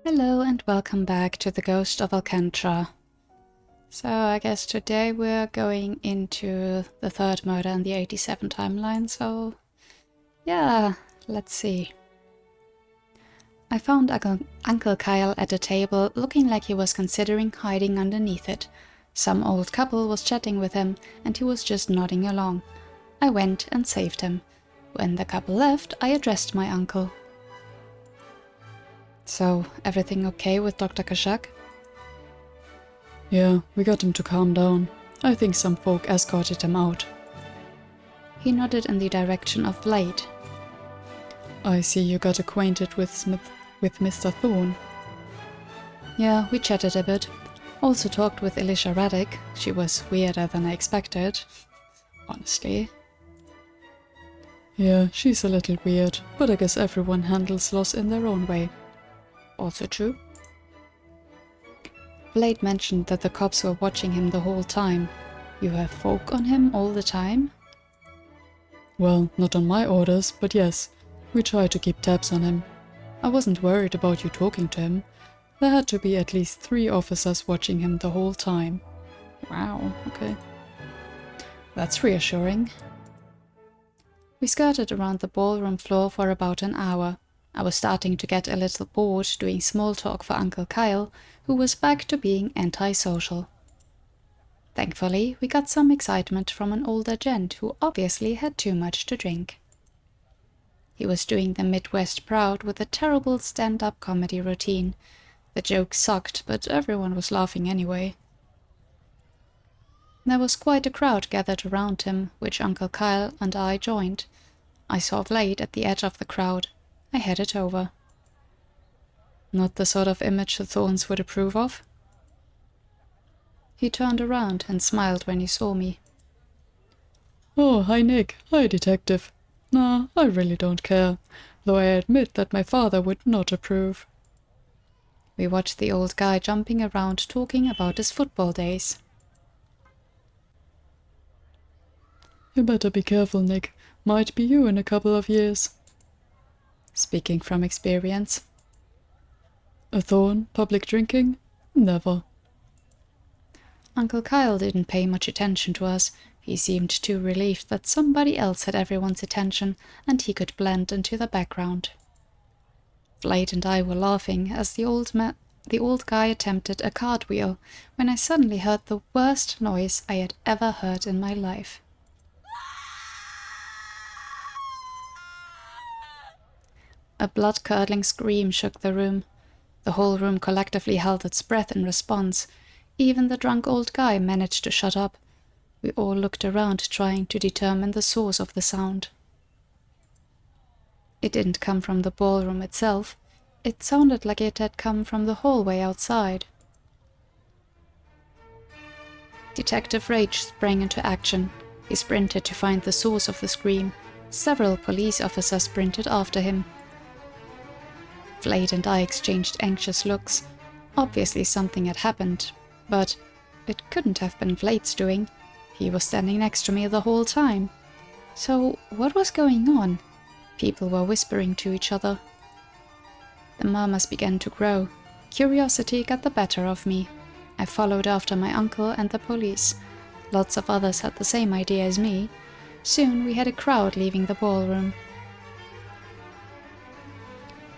Hello and welcome back to the Ghost of Alcantra. So I guess today we're going into the third murder in the 87 timeline, so yeah, let's see. I found Uncle Kyle at a table looking like he was considering hiding underneath it. Some old couple was chatting with him and he was just nodding along. I went and saved him. When the couple left, I addressed my uncle. So, everything okay with Dr. Kashak? Yeah, we got him to calm down. I think some folk escorted him out. He nodded in the direction of Blade. I see you got acquainted with Mr. Thorne. Yeah, we chatted a bit. Also talked with Elisha Raddick. She was weirder than I expected. Honestly. Yeah, she's a little weird, but I guess everyone handles loss in their own way. Also true. Blade mentioned that the cops were watching him the whole time. You have folk on him all the time? Well, not on my orders, but yes, we try to keep tabs on him. I wasn't worried about you talking to him. There had to be at least 3 officers watching him the whole time. Wow, okay. That's reassuring. We skirted around the ballroom floor for about an hour. I was starting to get a little bored doing small talk for Uncle Kyle, who was back to being antisocial. Thankfully, we got some excitement from an older gent who obviously had too much to drink. He was doing the Midwest proud with a terrible stand-up comedy routine. The jokes sucked, but everyone was laughing anyway. There was quite a crowd gathered around him, which Uncle Kyle and I joined. I saw Blade at the edge of the crowd. I headed over. Not the sort of image the Thorns would approve of? He turned around and smiled when he saw me. Oh, hi Nick. Hi Detective. Nah, I really don't care, though I admit that my father would not approve. We watched the old guy jumping around talking about his football days. You better be careful, Nick. Might be you in a couple of years. Speaking from experience. A Thorn? Public drinking? Never. Uncle Kyle didn't pay much attention to us. He seemed too relieved that somebody else had everyone's attention and he could blend into the background. Blade and I were laughing as the old guy attempted a cartwheel when I suddenly heard the worst noise I had ever heard in my life. A blood-curdling scream shook the room. The whole room collectively held its breath in response. Even the drunk old guy managed to shut up. We all looked around trying to determine the source of the sound. It didn't come from the ballroom itself. It sounded like it had come from the hallway outside. Detective Rage sprang into action. He sprinted to find the source of the scream. Several police officers sprinted after him. Blade and I exchanged anxious looks. Obviously something had happened, but it couldn't have been Blade's doing. He was standing next to me the whole time. So what was going on? People were whispering to each other. The murmurs began to grow. Curiosity got the better of me. I followed after my uncle and the police. Lots of others had the same idea as me. Soon we had a crowd leaving the ballroom.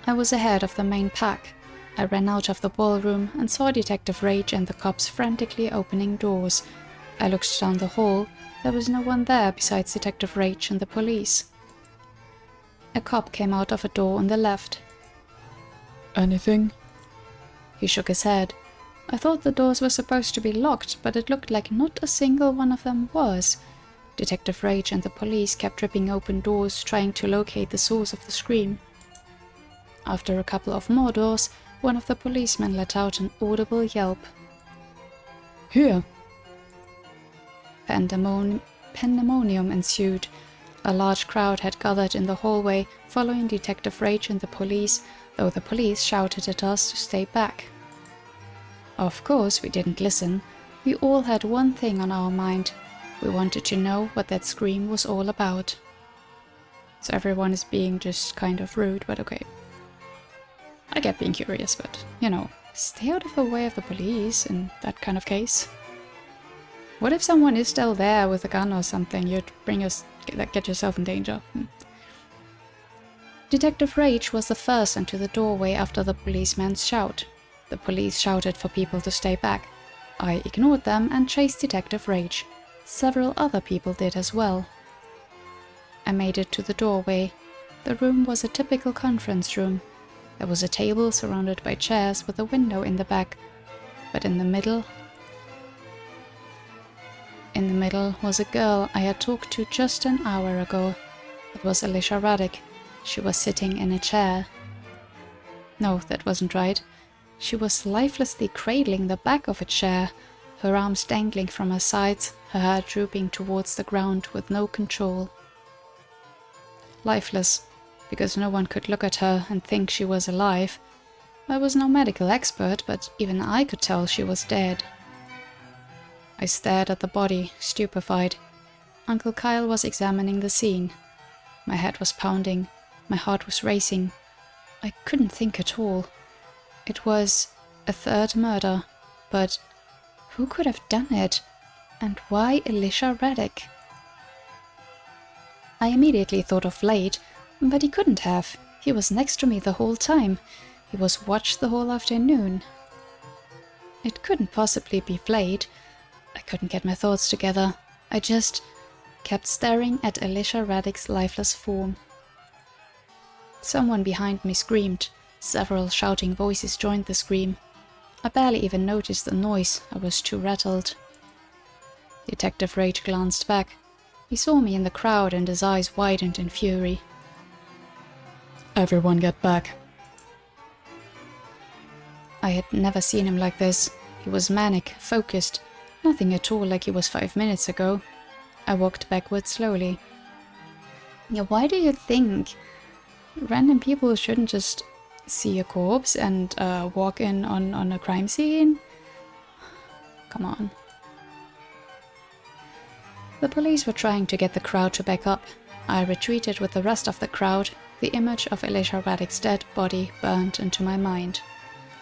I was ahead of the main pack. I ran out of the ballroom and saw Detective Rage and the cops frantically opening doors. I looked down the hall. There was no one there besides Detective Rage and the police. A cop came out of a door on the left. Anything? He shook his head. I thought the doors were supposed to be locked, but it looked like not a single one of them was. Detective Rage and the police kept ripping open doors, trying to locate the source of the scream. After a couple of more doors, one of the policemen let out an audible yelp. Here! Pandemonium ensued. A large crowd had gathered in the hallway, following Detective Rage and the police, though the police shouted at us to stay back. Of course, we didn't listen. We all had one thing on our mind. We wanted to know what that scream was all about. So everyone is being just kind of rude, but okay. I get being curious, but, you know, stay out of the way of the police in that kind of case. What if someone is still there with a gun or something? You'd get yourself in danger. Detective Rage was the first into the doorway after the policeman's shout. The police shouted for people to stay back. I ignored them and chased Detective Rage. Several other people did as well. I made it to the doorway. The room was a typical conference room. There was a table surrounded by chairs with a window in the back, but in the middle was a girl I had talked to just an hour ago. It was Alicia Raddick. She was sitting in a chair. No, that wasn't right. She was lifelessly cradling the back of a chair, her arms dangling from her sides, her head drooping towards the ground with no control. Lifeless, because no one could look at her and think she was alive. I was no medical expert, but even I could tell she was dead. I stared at the body, stupefied. Uncle Kyle was examining the scene. My head was pounding. My heart was racing. I couldn't think at all. It was a third murder, but who could have done it? And why Alicia Raddick? I immediately thought of Vlad, but he couldn't have. He was next to me the whole time. He was watched the whole afternoon. It couldn't possibly be Vlad. I couldn't get my thoughts together. I just kept staring at Alicia Raddick's lifeless form. Someone behind me screamed. Several shouting voices joined the scream. I barely even noticed the noise. I was too rattled. Detective Rage glanced back. He saw me in the crowd and his eyes widened in fury. Everyone get back. I had never seen him like this. He was manic, focused. Nothing at all like he was 5 minutes ago. I walked backwards slowly. Yeah, why do you think random people shouldn't just see a corpse and walk in on a crime scene? Come on. The police were trying to get the crowd to back up. I retreated with the rest of the crowd. The image of Alicia Raddick's dead body burned into my mind.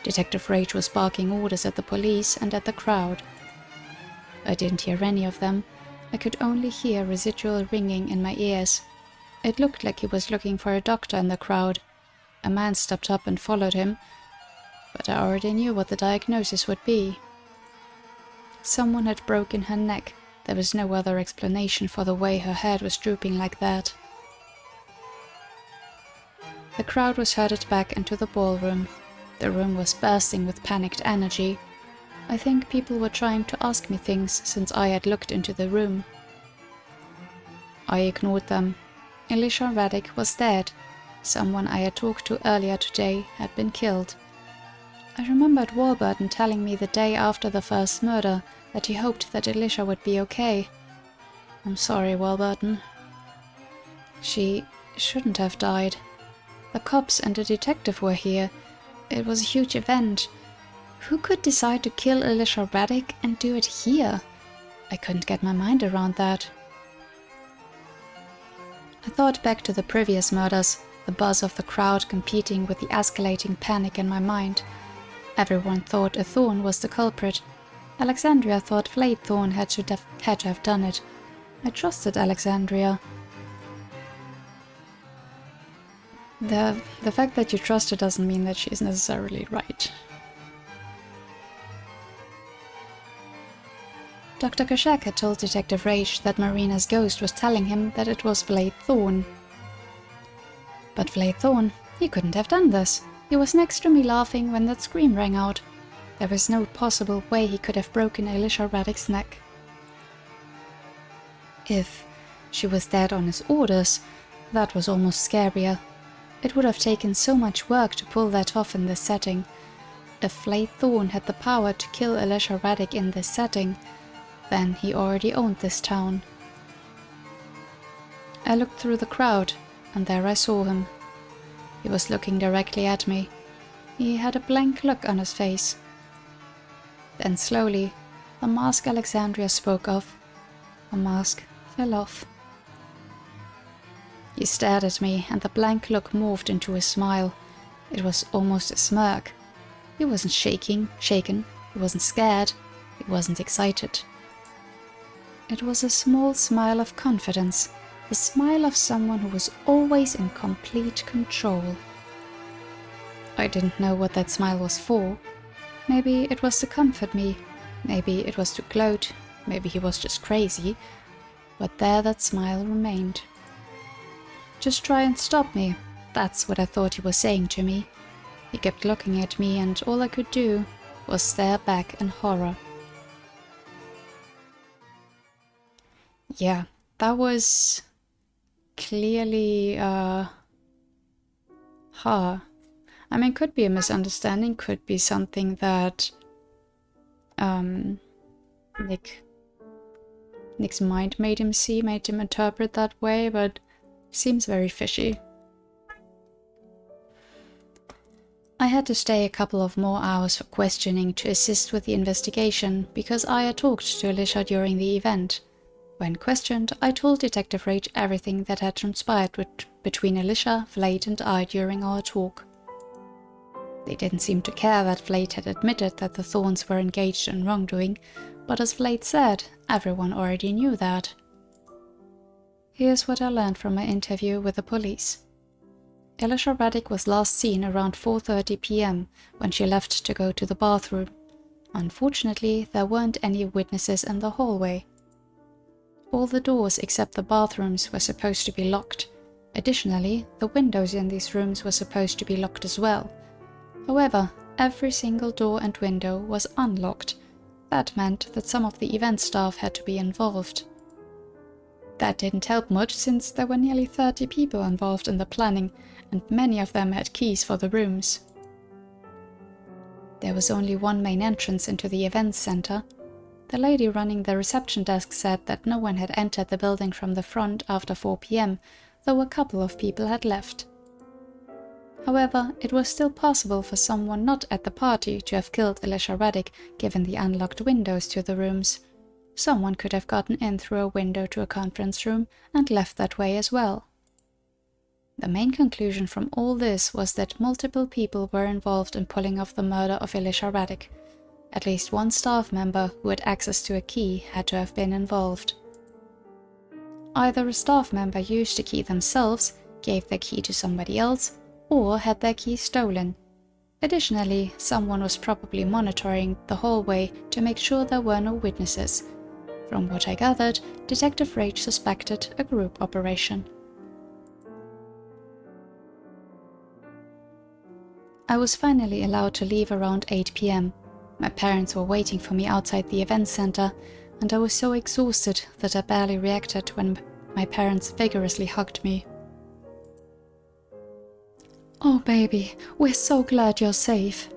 Detective Rage was barking orders at the police and at the crowd. I didn't hear any of them. I could only hear residual ringing in my ears. It looked like he was looking for a doctor in the crowd. A man stepped up and followed him, but I already knew what the diagnosis would be. Someone had broken her neck. There was no other explanation for the way her head was drooping like that. The crowd was herded back into the ballroom. The room was bursting with panicked energy. I think people were trying to ask me things since I had looked into the room. I ignored them. Alicia Raddick was dead. Someone I had talked to earlier today had been killed. I remembered Warburton telling me the day after the first murder that he hoped that Alicia would be okay. I'm sorry, Warburton. She shouldn't have died. The cops and the detective were here. It was a huge event. Who could decide to kill Alicia Raddick and do it here? I couldn't get my mind around that. I thought back to the previous murders, the buzz of the crowd competing with the escalating panic in my mind. Everyone thought a Thorne was the culprit. Alexandria thought Vlad Thorne had to have done it. I trusted Alexandria. The fact that you trust her doesn't mean that she is necessarily right. Dr. Koshak had told Detective Rage that Marina's ghost was telling him that it was Vlad Thorne. But Vlad Thorne, he couldn't have done this. He was next to me laughing when that scream rang out. There was no possible way he could have broken Alicia Raddick's neck. If she was dead on his orders, that was almost scarier. It would have taken so much work to pull that off in this setting. If Vlad Thorne had the power to kill Alicia Raddick in this setting, then he already owned this town. I looked through the crowd, and there I saw him. He was looking directly at me. He had a blank look on his face. Then slowly, the mask Alexandria spoke of, the mask fell off. He stared at me, and the blank look morphed into a smile. It was almost a smirk. He wasn't shaken, he wasn't scared, he wasn't excited. It was a small smile of confidence, the smile of someone who was always in complete control. I didn't know what that smile was for. Maybe it was to comfort me, maybe it was to gloat, maybe he was just crazy, but there that smile remained. Just try and stop me, that's what I thought he was saying to me. He kept looking at me and all I could do was stare back in horror. Yeah, that was clearly, I mean, could be a misunderstanding, could be something that, Nick's mind made him see, made him interpret that way, but seems very fishy. I had to stay a couple of more hours for questioning to assist with the investigation, because I had talked to Alicia during the event. When questioned, I told Detective Rage everything that had transpired between Alicia, Vlad and I during our talk. They didn't seem to care that Vlad had admitted that the Thorns were engaged in wrongdoing, but as Vlad said, everyone already knew that. Here's what I learned from my interview with the police. Alicia Raddick was last seen around 4:30 p.m. when she left to go to the bathroom. Unfortunately, there weren't any witnesses in the hallway. All the doors except the bathrooms were supposed to be locked. Additionally, the windows in these rooms were supposed to be locked as well. However, every single door and window was unlocked. That meant that some of the event staff had to be involved. That didn't help much since there were nearly 30 people involved in the planning, and many of them had keys for the rooms. There was only one main entrance into the events center. The lady running the reception desk said that no one had entered the building from the front after 4 p.m, though a couple of people had left. However, it was still possible for someone not at the party to have killed Alicia Raddick given the unlocked windows to the rooms. Someone could have gotten in through a window to a conference room and left that way as well. The main conclusion from all this was that multiple people were involved in pulling off the murder of Alicia Raddick. At least one staff member who had access to a key had to have been involved. Either a staff member used the key themselves, gave their key to somebody else, or had their key stolen. Additionally, someone was probably monitoring the hallway to make sure there were no witnesses. From what I gathered, Detective Rage suspected a group operation. I was finally allowed to leave around 8 p.m. My parents were waiting for me outside the event center, and I was so exhausted that I barely reacted when my parents vigorously hugged me. "Oh baby, we're so glad you're safe."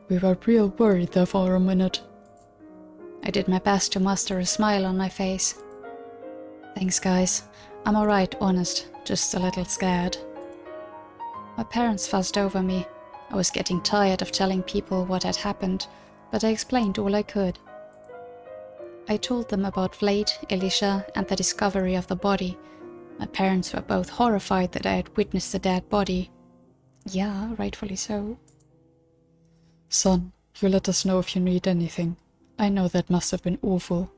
We were real worried there for a minute. I did my best to muster a smile on my face. "Thanks guys, I'm alright, honest, just a little scared." My parents fussed over me. I was getting tired of telling people what had happened, but I explained all I could. I told them about Vlad, Alicia, and the discovery of the body. My parents were both horrified that I had witnessed the dead body. Yeah, rightfully so. "Son, you let us know if you need anything. I know that must have been awful."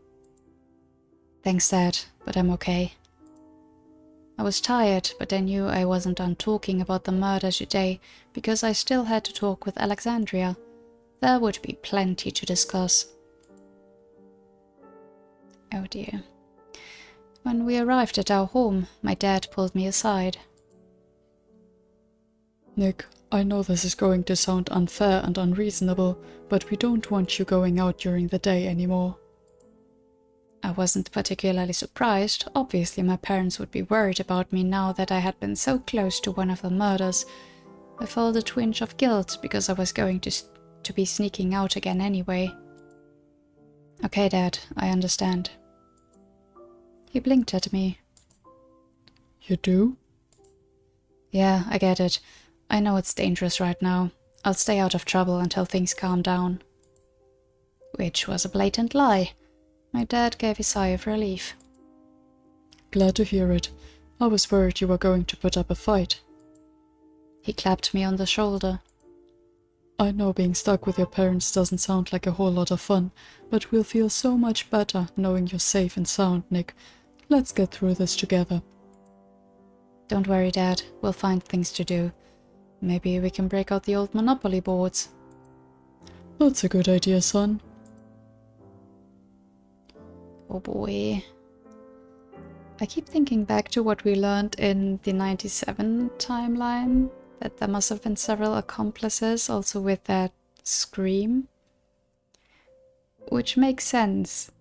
"Thanks, Dad, but I'm okay." I was tired, but I knew I wasn't done talking about the murder today because I still had to talk with Alexandria. There would be plenty to discuss. Oh dear. When we arrived at our home, my dad pulled me aside. "Nick, I know this is going to sound unfair and unreasonable, but we don't want you going out during the day anymore." I wasn't particularly surprised. Obviously, my parents would be worried about me now that I had been so close to one of the murders. I felt a twinge of guilt because I was going to be sneaking out again anyway. "Okay, Dad, I understand." He blinked at me. "You do?" "Yeah, I get it. I know it's dangerous right now. I'll stay out of trouble until things calm down." Which was a blatant lie. My dad gave a sigh of relief. "Glad to hear it. I was worried you were going to put up a fight." He clapped me on the shoulder. I know being stuck with your parents doesn't sound like a whole lot of fun, but we'll feel so much better knowing you're safe and sound, Nick. Let's get through this together. Don't worry, Dad. We'll find things to do. Maybe we can break out the old Monopoly boards. That's a good idea, son. Oh boy. I keep thinking back to what we learned in the 97 timeline, that there must have been several accomplices also with that scream. Which makes sense.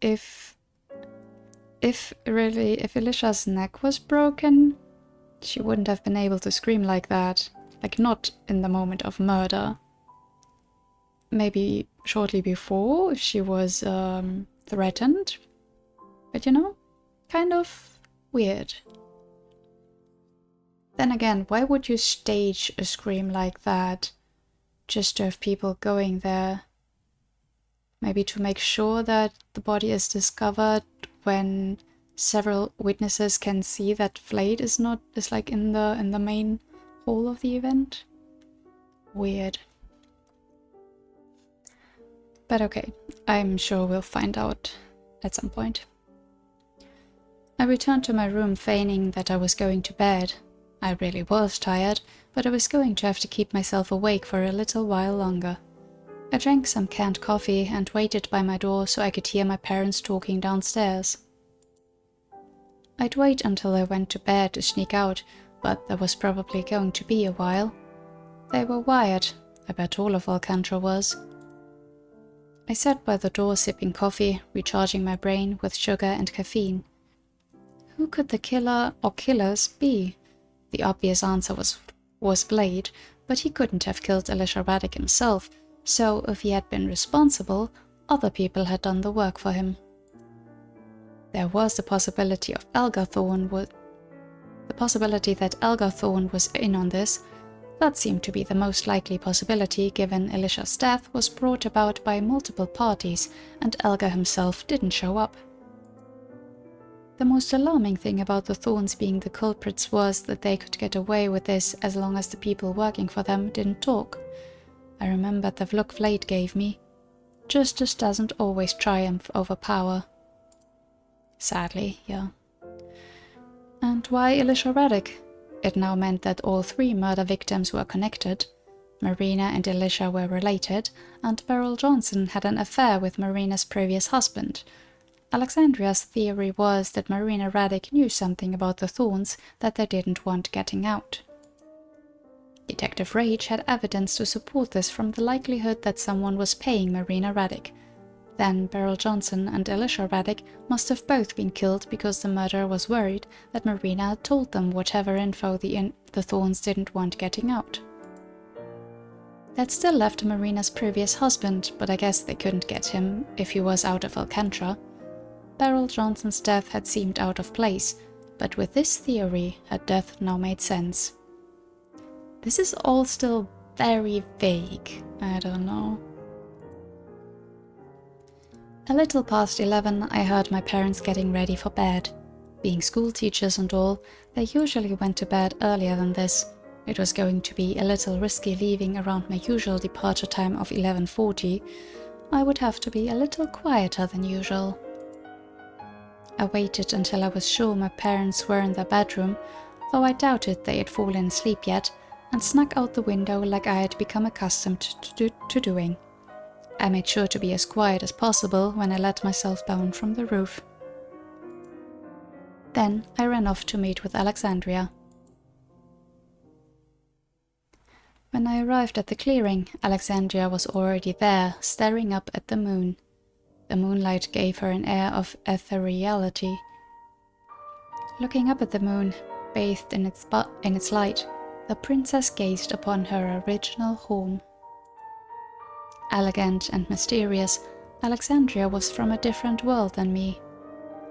If Alicia's neck was broken, she wouldn't have been able to scream like that. Like, not in the moment of murder. Maybe shortly before, if she was threatened. But you know, kind of weird. Then again, why would you stage a scream like that? Just to have people going there. Maybe to make sure that the body is discovered when several witnesses can see that Flade is like in the main hall of the event. Weird. But okay, I'm sure we'll find out at some point. I returned to my room feigning that I was going to bed. I really was tired, but I was going to have to keep myself awake for a little while longer. I drank some canned coffee and waited by my door so I could hear my parents talking downstairs. I'd wait until I went to bed to sneak out, but there was probably going to be a while. They were wired. I bet all of Alcantra was. I sat by the door sipping coffee, recharging my brain with sugar and caffeine. Who could the killer or killers be? The obvious answer was Blade, but he couldn't have killed Alicia Raddick himself, so if he had been responsible, other people had done the work for him. There was the possibility that Elgar Thorne was in on this. That seemed to be the most likely possibility, given Alicia's death was brought about by multiple parties and Elgar himself didn't show up. The most alarming thing about the Thorns being the culprits was that they could get away with this as long as the people working for them didn't talk. I remembered the look Flade gave me. Justice doesn't always triumph over power. Sadly, yeah. And why Alicia Raddick? It now meant that all three murder victims were connected. Marina and Alicia were related, and Beryl Johnson had an affair with Marina's previous husband. Alexandria's theory was that Marina Raddick knew something about the Thorns that they didn't want getting out. Detective Rage had evidence to support this from the likelihood that someone was paying Marina Raddick. Then Beryl Johnson and Alicia Raddick must have both been killed because the murderer was worried that Marina had told them whatever info the Thorns didn't want getting out. That still left Marina's previous husband, but I guess they couldn't get him if he was out of Alcantra. Beryl Johnson's death had seemed out of place, but with this theory, her death now made sense. This is all still very vague. I don't know. A little past 11, I heard my parents getting ready for bed. Being school teachers and all, they usually went to bed earlier than this. It was going to be a little risky leaving around my usual departure time of 11:40. I would have to be a little quieter than usual. I waited until I was sure my parents were in their bedroom, though I doubted they had fallen asleep yet, and snuck out the window like I had become accustomed to doing. I made sure to be as quiet as possible when I let myself down from the roof. Then I ran off to meet with Alexandria. When I arrived at the clearing, Alexandria was already there, staring up at the moon. The moonlight gave her an air of ethereality. Looking up at the moon, bathed in its light, the princess gazed upon her original home. Elegant and mysterious, Alexandria was from a different world than me.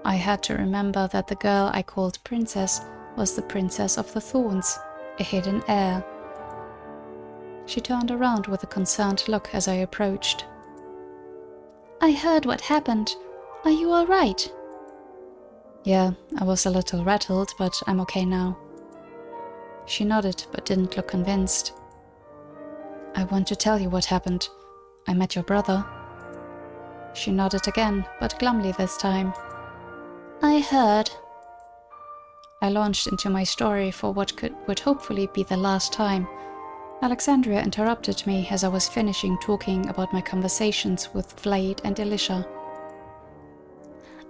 I had to remember that the girl I called Princess was the Princess of the Thorns, a hidden heir. She turned around with a concerned look as I approached. "I heard what happened. Are you all right?" "Yeah, I was a little rattled, but I'm okay now." She nodded, but didn't look convinced. I want to tell you what happened. I met your brother. She nodded again, but glumly this time. I heard. I launched into my story for what would hopefully be the last time. Alexandria interrupted me as I was finishing talking about my conversations with Vlad and Elisha.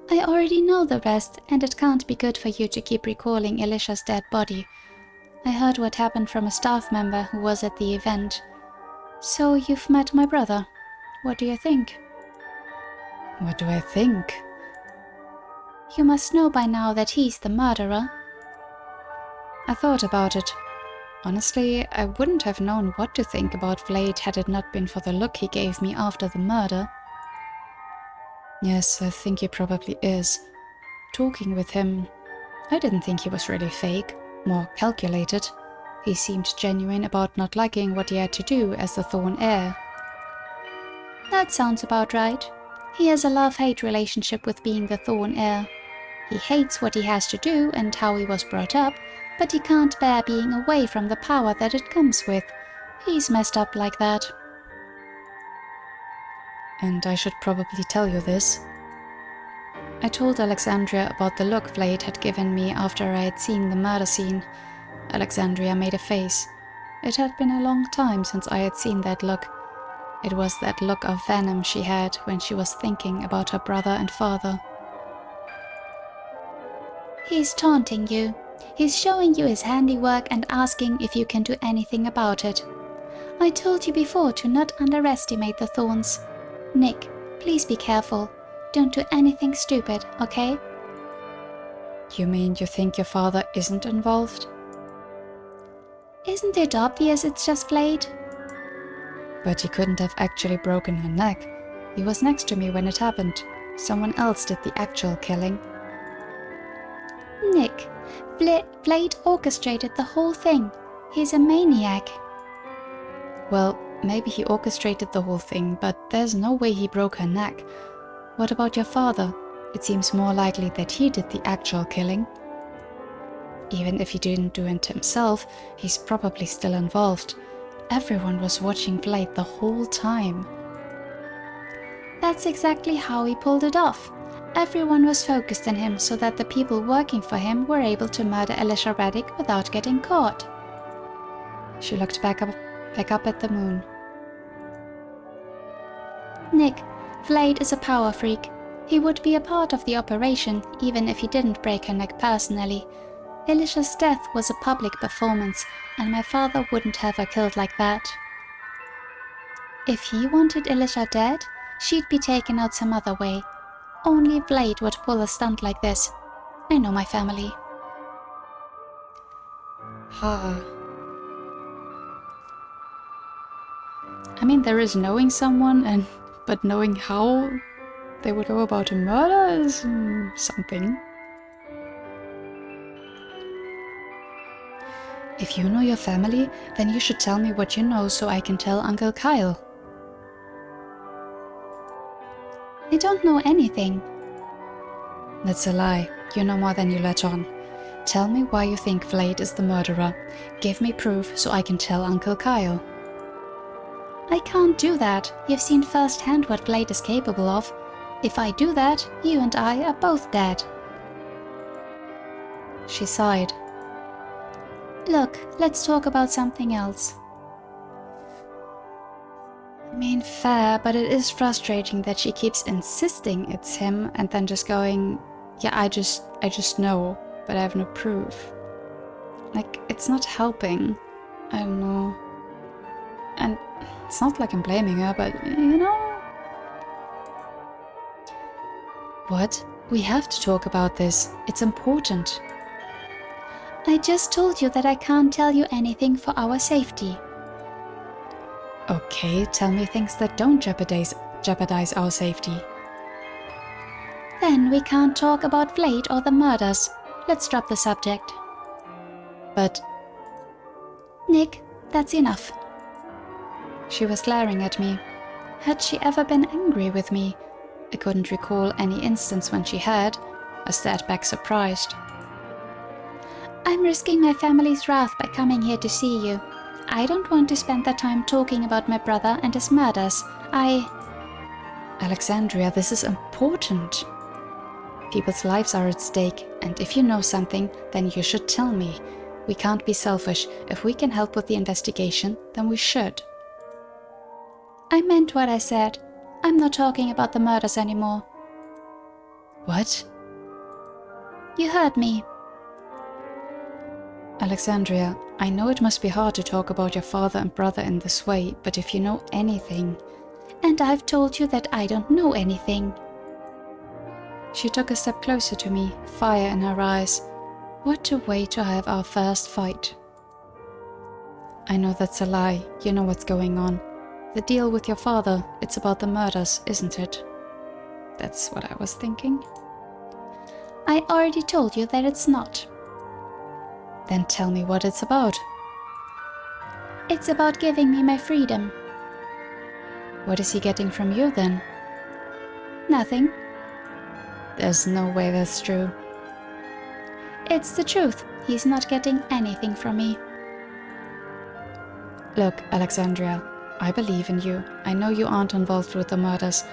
I already know the rest, and it can't be good for you to keep recalling Elisha's dead body. I heard what happened from a staff member who was at the event. So you've met my brother. What do you think? What do I think? You must know by now that he's the murderer. I thought about it. Honestly, I wouldn't have known what to think about Vlad had it not been for the look he gave me after the murder. Yes, I think he probably is. Talking with him, I didn't think he was really fake, more calculated. He seemed genuine about not liking what he had to do as the Thorn heir. That sounds about right. He has a love-hate relationship with being the Thorn heir. He hates what he has to do and how he was brought up, but he can't bear being away from the power that it comes with. He's messed up like that. And I should probably tell you this. I told Alexandria about the look Vlad had given me after I had seen the murder scene. Alexandria made a face. It had been a long time since I had seen that look. It was that look of venom she had when she was thinking about her brother and father. He's taunting you. He's showing you his handiwork and asking if you can do anything about it. I told you before to not underestimate the Thorns. Nick, please be careful. Don't do anything stupid, okay? You mean you think your father isn't involved? Isn't it obvious it's just Vlad? But he couldn't have actually broken her neck. He was next to me when it happened. Someone else did the actual killing. Nick, Vlad orchestrated the whole thing. He's a maniac. Well, maybe he orchestrated the whole thing, but there's no way he broke her neck. What about your father? It seems more likely that he did the actual killing. Even if he didn't do it himself, he's probably still involved. Everyone was watching Vlad the whole time. That's exactly how he pulled it off. Everyone was focused on him so that the people working for him were able to murder Elisha Reddick without getting caught. She looked back up at the moon. Nick, Vlad is a power freak. He would be a part of the operation even if he didn't break her neck personally. Elisha's death was a public performance, and my father wouldn't have her killed like that. If he wanted Elisha dead, she'd be taken out some other way. Only Vlad would pull a stunt like this. I know my family. I mean, there is knowing someone, but knowing how they would go about a murder is something. If you know your family, then you should tell me what you know so I can tell Uncle Kyle. I don't know anything. That's a lie. You know more than you let on. Tell me why you think Vlad is the murderer. Give me proof so I can tell Uncle Kyle. I can't do that. You've seen firsthand what Vlad is capable of. If I do that, you and I are both dead. She sighed. Look, let's talk about something else. I mean, fair, but it is frustrating that she keeps insisting it's him and then just going, yeah, I just know, but I have no proof. Like, it's not helping. I don't know. And it's not like I'm blaming her, but, you know. What? We have to talk about this. It's important. I just told you that I can't tell you anything for our safety. Okay, tell me things that don't jeopardize our safety. Then we can't talk about Vlad or the murders. Let's drop the subject. But... Nick, that's enough. She was glaring at me. Had she ever been angry with me? I couldn't recall any instance when she had. I stared back surprised. I'm risking my family's wrath by coming here to see you. I don't want to spend the time talking about my brother and his murders. Alexandria, this is important. People's lives are at stake, and if you know something, then you should tell me. We can't be selfish. If we can help with the investigation, then we should. I meant what I said. I'm not talking about the murders anymore. What? You heard me. Alexandria, I know it must be hard to talk about your father and brother in this way, but if you know anything... And I've told you that I don't know anything. She took a step closer to me, fire in her eyes. What a way to have our first fight. I know that's a lie. You know what's going on. The deal with your father, it's about the murders, isn't it? That's what I was thinking. I already told you that it's not. Then tell me what it's about. It's about giving me my freedom. What is he getting from you then? Nothing. There's no way that's true. It's the truth. He's not getting anything from me. Look, Alexandria, I believe in you. I know you aren't involved with the murders.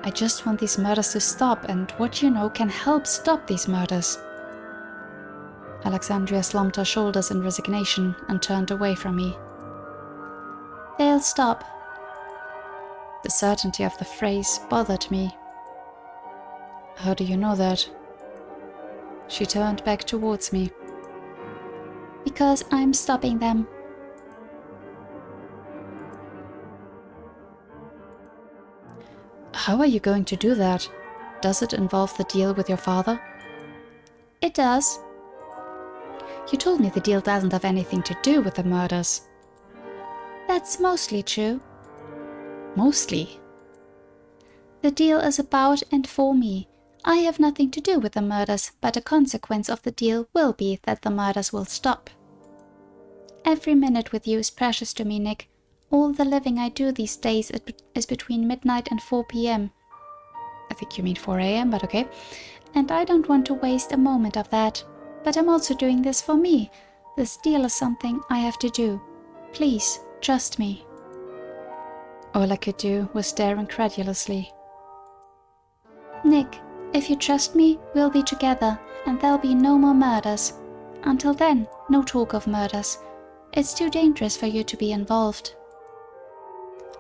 I just want these murders to stop, and what you know can help stop these murders. Alexandria slumped her shoulders in resignation and turned away from me. They'll stop. The certainty of the phrase bothered me. How do you know that? She turned back towards me. Because I'm stopping them. How are you going to do that? Does it involve the deal with your father? It does. You told me the deal doesn't have anything to do with the murders. That's mostly true. Mostly? The deal is about and for me. I have nothing to do with the murders, but a consequence of the deal will be that the murders will stop. Every minute with you is precious to me, Nick. All the living I do these days is between midnight and 4 p.m. I think you mean 4 a.m., but okay. And I don't want to waste a moment of that. But I'm also doing this for me. This deal is something I have to do. Please, trust me. All I could do was stare incredulously. Nick, if you trust me, we'll be together, and there'll be no more murders. Until then, no talk of murders. It's too dangerous for you to be involved.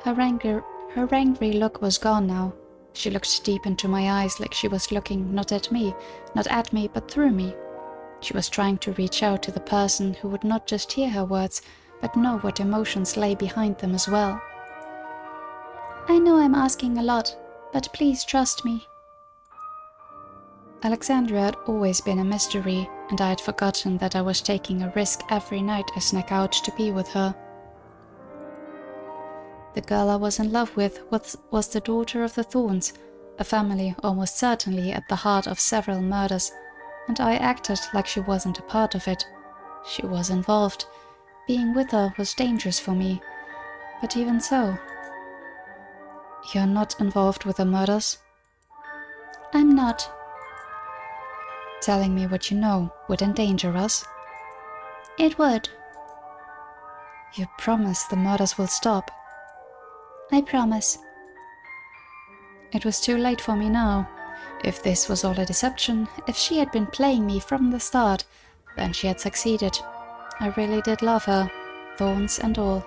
Her angry look was gone now. She looked deep into my eyes like she was looking not at me, but through me. She was trying to reach out to the person who would not just hear her words, but know what emotions lay behind them as well. I know I'm asking a lot, but please trust me. Alexandria had always been a mystery, and I had forgotten that I was taking a risk every night I snuck out to be with her. The girl I was in love with was the daughter of the Thorns, a family almost certainly at the heart of several murders, and I acted like she wasn't a part of it. She was involved. Being with her was dangerous for me, but even so... You're not involved with the murders? I'm not. Telling me what you know would endanger us? It would. You promise the murders will stop? I promise. It was too late for me now. If this was all a deception, if she had been playing me from the start, then she had succeeded. I really did love her, thorns and all.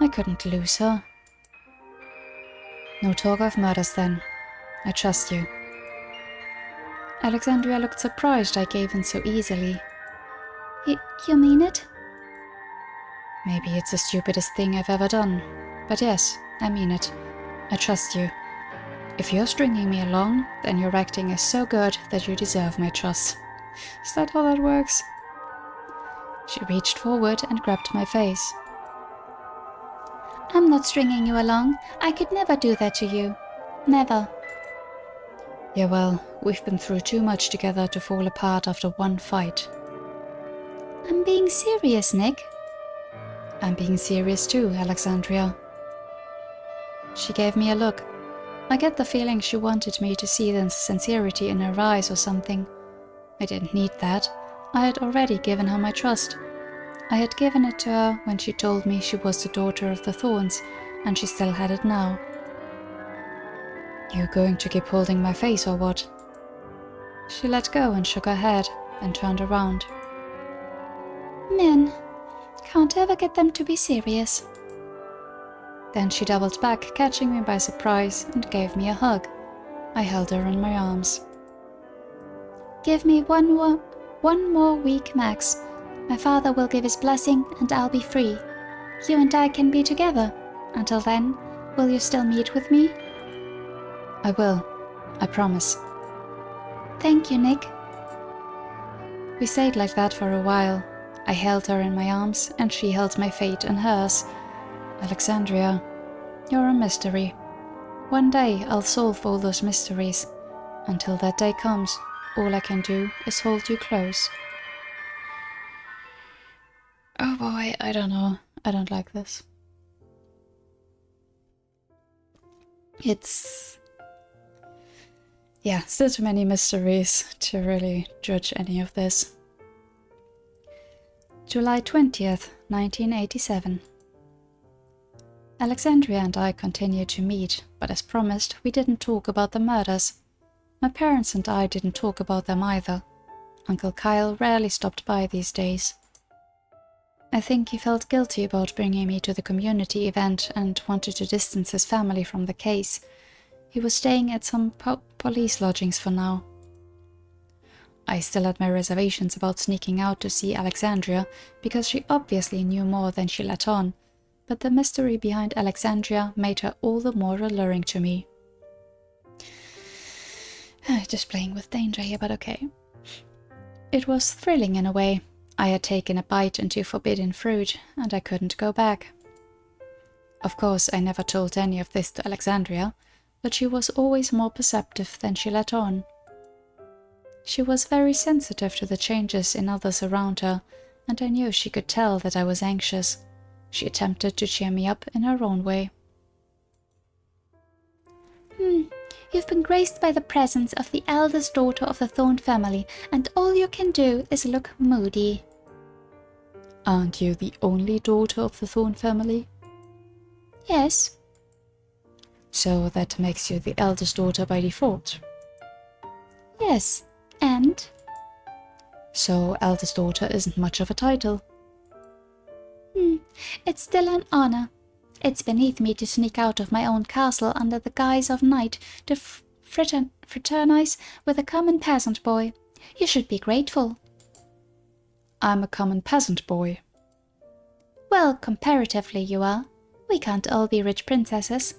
I couldn't lose her. No talk of murders then. I trust you. Alexandria looked surprised I gave in so easily. You mean it? Maybe it's the stupidest thing I've ever done. But yes, I mean it. I trust you. If you're stringing me along, then your acting is so good that you deserve my trust. Is that how that works? She reached forward and grabbed my face. I'm not stringing you along. I could never do that to you. Never. Yeah, well, we've been through too much together to fall apart after one fight. I'm being serious, Nick. I'm being serious too, Alexandria. She gave me a look. I get the feeling she wanted me to see the sincerity in her eyes or something. I didn't need that. I had already given her my trust. I had given it to her when she told me she was the daughter of the Thorns, and she still had it now. You going to keep holding my face or what? She let go and shook her head, then turned around. Men. Can't ever get them to be serious. Then she doubled back, catching me by surprise, and gave me a hug. I held her in my arms. Give me one more week max. My father will give his blessing and I'll be free. You and I can be together. Until then, will you still meet with me? I will. I promise. Thank you, Nick. We stayed like that for a while. I held her in my arms and she held my fate in hers. Alexandria, you're a mystery. One day I'll solve all those mysteries. Until that day comes, all I can do is hold you close. Oh boy, I don't know. I don't like this. It's... yeah, still too many mysteries to really judge any of this. July 20th, 1987. Alexandria and I continued to meet, but as promised, we didn't talk about the murders. My parents and I didn't talk about them either. Uncle Kyle rarely stopped by these days. I think he felt guilty about bringing me to the community event and wanted to distance his family from the case. He was staying at some police lodgings for now. I still had my reservations about sneaking out to see Alexandria, because she obviously knew more than she let on, but the mystery behind Alexandria made her all the more alluring to me. Just playing with danger here, but okay. It was thrilling in a way. I had taken a bite into forbidden fruit, and I couldn't go back. Of course, I never told any of this to Alexandria, but she was always more perceptive than she let on. She was very sensitive to the changes in others around her, and I knew she could tell that I was anxious. She attempted to cheer me up in her own way. You've been graced by the presence of the eldest daughter of the Thorn family, and all you can do is look moody. Aren't you the only daughter of the Thorn family? Yes. So that makes you the eldest daughter by default? Yes, and? So eldest daughter isn't much of a title. It's still an honor. It's beneath me to sneak out of my own castle under the guise of knight to fraternize with a common peasant boy. You should be grateful. I'm a common peasant boy. Well, comparatively you are. We can't all be rich princesses.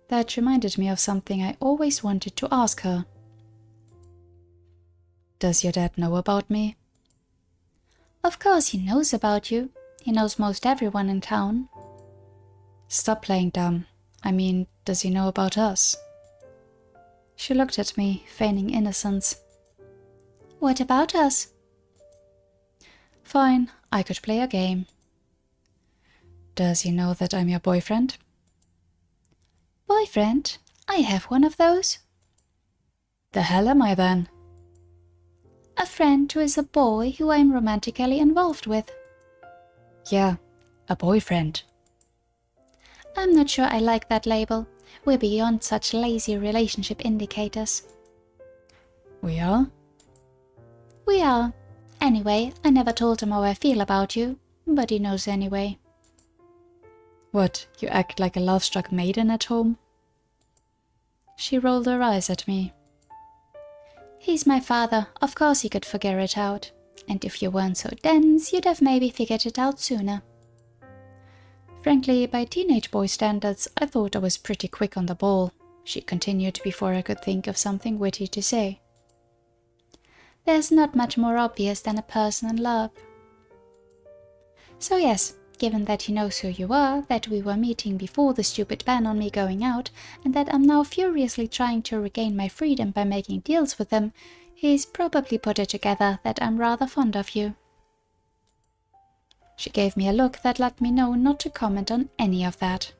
That reminded me of something I always wanted to ask her. Does your dad know about me? Of course he knows about you. He knows most everyone in town. Stop playing dumb. I mean, does he know about us? She looked at me, feigning innocence. What about us? Fine, I could play a game. Does he know that I'm your boyfriend? Boyfriend? I have one of those. The hell am I then? A friend who is a boy who I'm romantically involved with. Yeah, a boyfriend. I'm not sure I like that label. We're beyond such lazy relationship indicators. We are? We are. Anyway, I never told him how I feel about you, but he knows anyway. What, you act like a love-struck maiden at home? She rolled her eyes at me. He's my father, of course he could figure it out. And if you weren't so dense, you'd have maybe figured it out sooner. Frankly, by teenage boy standards, I thought I was pretty quick on the ball. She continued before I could think of something witty to say. There's not much more obvious than a person in love. So yes, given that he knows who you are, that we were meeting before the stupid ban on me going out, and that I'm now furiously trying to regain my freedom by making deals with him, he's probably put it together that I'm rather fond of you. She gave me a look that let me know not to comment on any of that.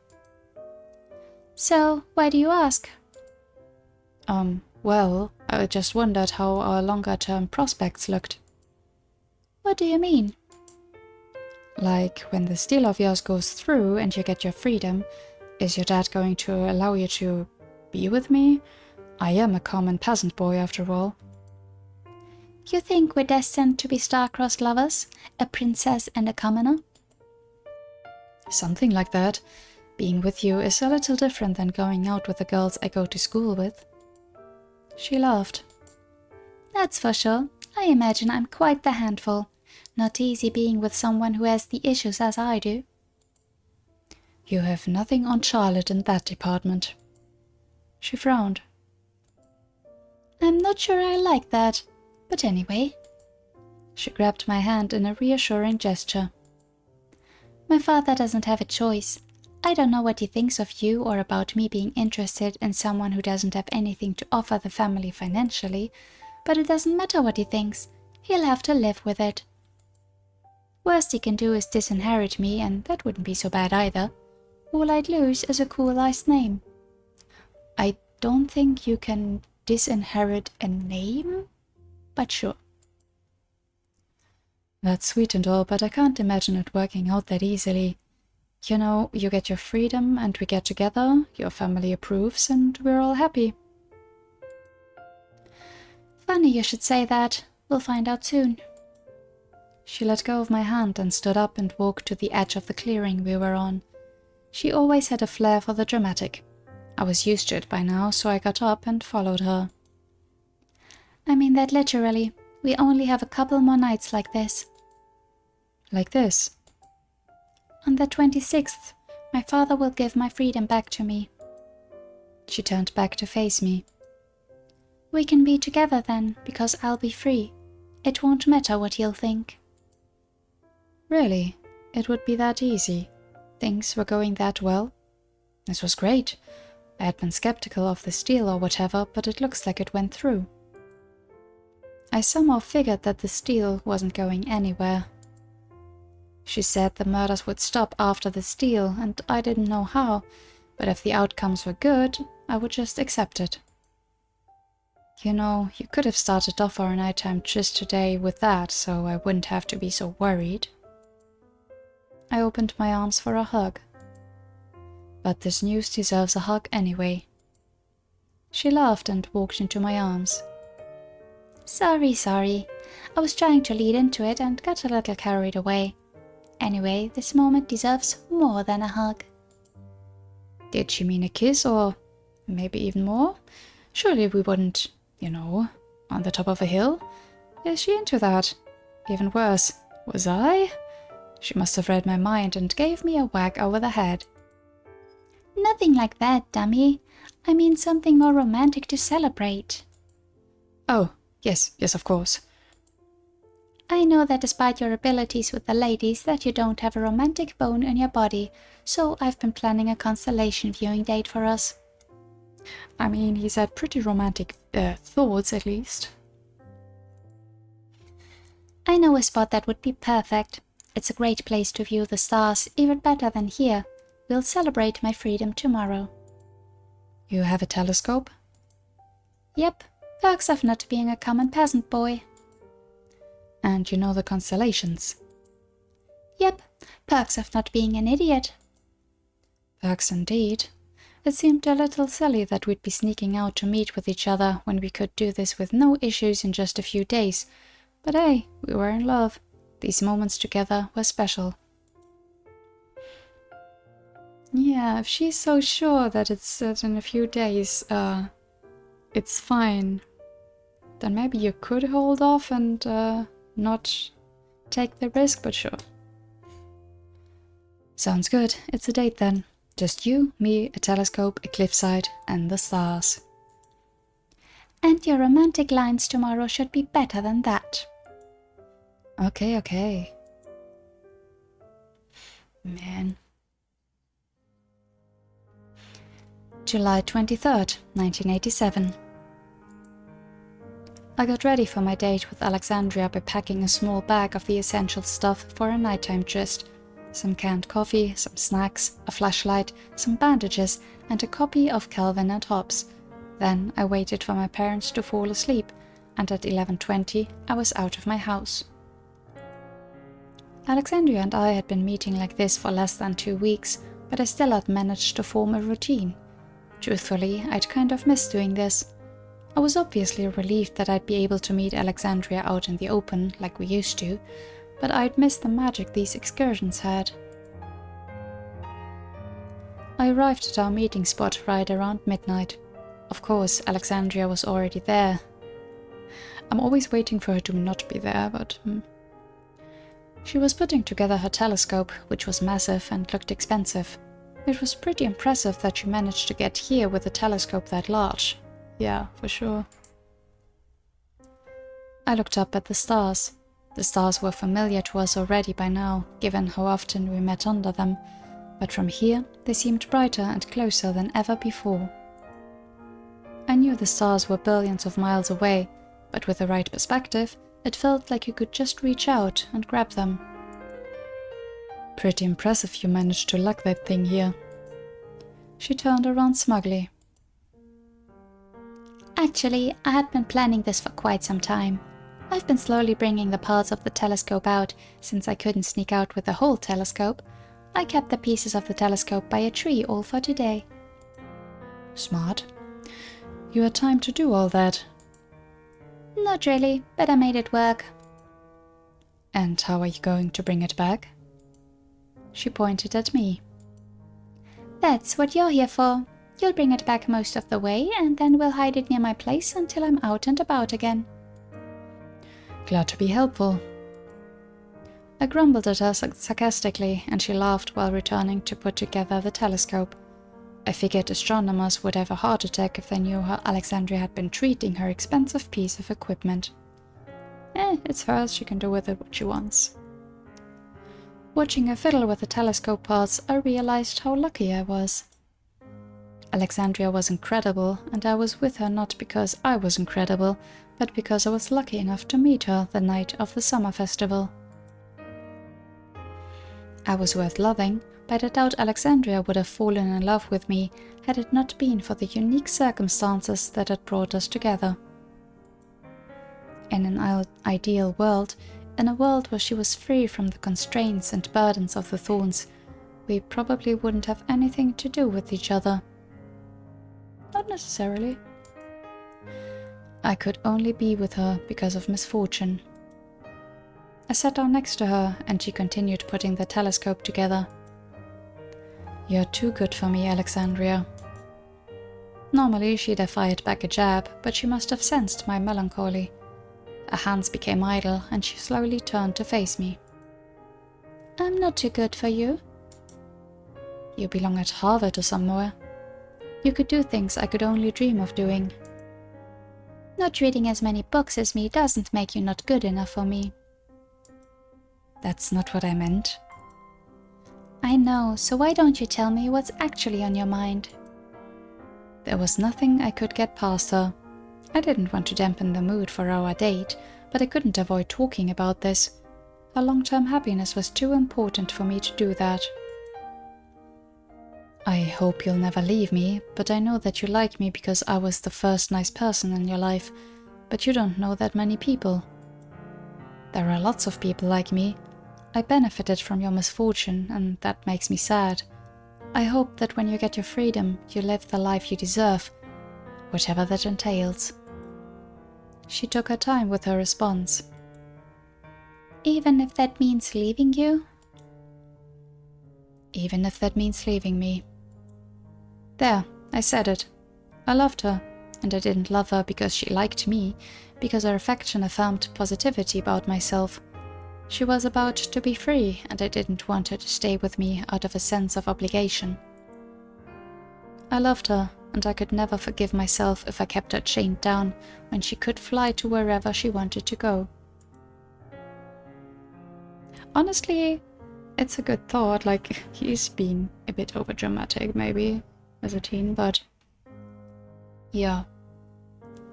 So, why do you ask? Well, I just wondered how our longer-term prospects looked. What do you mean? Like, when this deal of yours goes through and you get your freedom, is your dad going to allow you to be with me? I am a common peasant boy, after all. You think we're destined to be star-crossed lovers? A princess and a commoner? Something like that. Being with you is a little different than going out with the girls I go to school with. She laughed. That's for sure. I imagine I'm quite the handful. Not easy being with someone who has the issues as I do. You have nothing on Charlotte in that department. She frowned. I'm not sure I like that, but anyway. She grabbed my hand in a reassuring gesture. My father doesn't have a choice. I don't know what he thinks of you or about me being interested in someone who doesn't have anything to offer the family financially, but it doesn't matter what he thinks. He'll have to live with it. Worst he can do is disinherit me, and that wouldn't be so bad either. All I'd lose is a cool last name. I don't think you can disinherit a name, but sure. That's sweet and all, but I can't imagine it working out that easily. You know, you get your freedom and we get together, your family approves, and we're all happy. Funny you should say that. We'll find out soon. She let go of my hand and stood up and walked to the edge of the clearing we were on. She always had a flair for the dramatic. I was used to it by now, so I got up and followed her. I mean that literally. We only have a couple more nights like this. Like this? On the 26th, my father will give my freedom back to me. She turned back to face me. We can be together then, because I'll be free. It won't matter what he'll think. Really? It would be that easy? Things were going that well? This was great. I had been skeptical of this deal or whatever, but it looks like it went through. I somehow figured that this deal wasn't going anywhere. She said the murders would stop after this deal, and I didn't know how, but if the outcomes were good, I would just accept it. You know, you could have started off our nighttime tryst today with that, so I wouldn't have to be so worried. I opened my arms for a hug. But this news deserves a hug anyway. She laughed and walked into my arms. Sorry. I was trying to lead into it and got a little carried away. Anyway, this moment deserves more than a hug. Did she mean a kiss, or maybe even more? Surely we wouldn't, on the top of a hill? Is she into that? Even worse, was I? She must have read my mind and gave me a whack over the head. Nothing like that, dummy. I mean something more romantic to celebrate. Oh, yes, of course. I know that despite your abilities with the ladies that you don't have a romantic bone in your body, so I've been planning a constellation viewing date for us. I mean, he's had pretty romantic thoughts, at least. I know a spot that would be perfect. It's a great place to view the stars, even better than here. We'll celebrate my freedom tomorrow. You have a telescope? Yep, perks of not being a common peasant boy. And you know the constellations? Yep, perks of not being an idiot. Perks indeed. It seemed a little silly that we'd be sneaking out to meet with each other when we could do this with no issues in just a few days. But hey, we were in love. These moments together were special. Yeah, if she's so sure that it's set in a few days, it's fine. Then maybe you could hold off and not take the risk, but sure. Sounds good. It's a date then. Just you, me, a telescope, a cliffside, and the stars. And your romantic lines tomorrow should be better than that. Okay. Man. July 23rd, 1987. I got ready for my date with Alexandria by packing a small bag of the essential stuff for a nighttime tryst. Some canned coffee, some snacks, a flashlight, some bandages, and a copy of Calvin and Hobbes. Then I waited for my parents to fall asleep, and at 11:20 I was out of my house. Alexandria and I had been meeting like this for less than 2 weeks, but I still had managed to form a routine. Truthfully, I'd kind of missed doing this. I was obviously relieved that I'd be able to meet Alexandria out in the open like we used to, but I'd missed the magic these excursions had. I arrived at our meeting spot right around midnight. Of course, Alexandria was already there. I'm always waiting for her to not be there, but... She was putting together her telescope, which was massive and looked expensive. It was pretty impressive that she managed to get here with a telescope that large. Yeah, for sure. I looked up at the stars. The stars were familiar to us already by now, given how often we met under them, but from here they seemed brighter and closer than ever before. I knew the stars were billions of miles away, but with the right perspective, it felt like you could just reach out and grab them. Pretty impressive you managed to lug that thing here. She turned around smugly. Actually, I had been planning this for quite some time. I've been slowly bringing the parts of the telescope out, since I couldn't sneak out with the whole telescope. I kept the pieces of the telescope by a tree all for today. Smart. You had time to do all that. Not really, but I made it work. And how are you going to bring it back? She pointed at me. That's what you're here for. You'll bring it back most of the way, and then we'll hide it near my place until I'm out and about again. Glad to be helpful. I grumbled at her sarcastically, and she laughed while returning to put together the telescope. I figured astronomers would have a heart attack if they knew how Alexandria had been treating her expensive piece of equipment. It's hers, she can do with it what she wants. Watching her fiddle with the telescope parts, I realized how lucky I was. Alexandria was incredible, and I was with her not because I was incredible, but because I was lucky enough to meet her the night of the summer festival. I was worth loving, but I doubt Alexandria would have fallen in love with me had it not been for the unique circumstances that had brought us together. In an ideal world, in a world where she was free from the constraints and burdens of the Thorns, we probably wouldn't have anything to do with each other. Not necessarily. I could only be with her because of misfortune. I sat down next to her, and she continued putting the telescope together. You're too good for me, Alexandria. Normally she'd have fired back a jab, but she must have sensed my melancholy. Her hands became idle, and she slowly turned to face me. I'm not too good for you. You belong at Harvard or somewhere. You could do things I could only dream of doing. Not reading as many books as me doesn't make you not good enough for me. That's not what I meant. I know, so why don't you tell me what's actually on your mind? There was nothing I could get past her. I didn't want to dampen the mood for our date, but I couldn't avoid talking about this. Her long-term happiness was too important for me to do that. I hope you'll never leave me, but I know that you like me because I was the first nice person in your life, but you don't know that many people. There are lots of people like me. I benefited from your misfortune, and that makes me sad. I hope that when you get your freedom, you live the life you deserve, whatever that entails. She took her time with her response. Even if that means leaving you? Even if that means leaving me. There, I said it. I loved her, and I didn't love her because she liked me, because her affection affirmed positivity about myself. She was about to be free, and I didn't want her to stay with me out of a sense of obligation. I loved her, and I could never forgive myself if I kept her chained down when she could fly to wherever she wanted to go. Honestly, it's a good thought, like, he's been a bit overdramatic maybe as a teen, but yeah.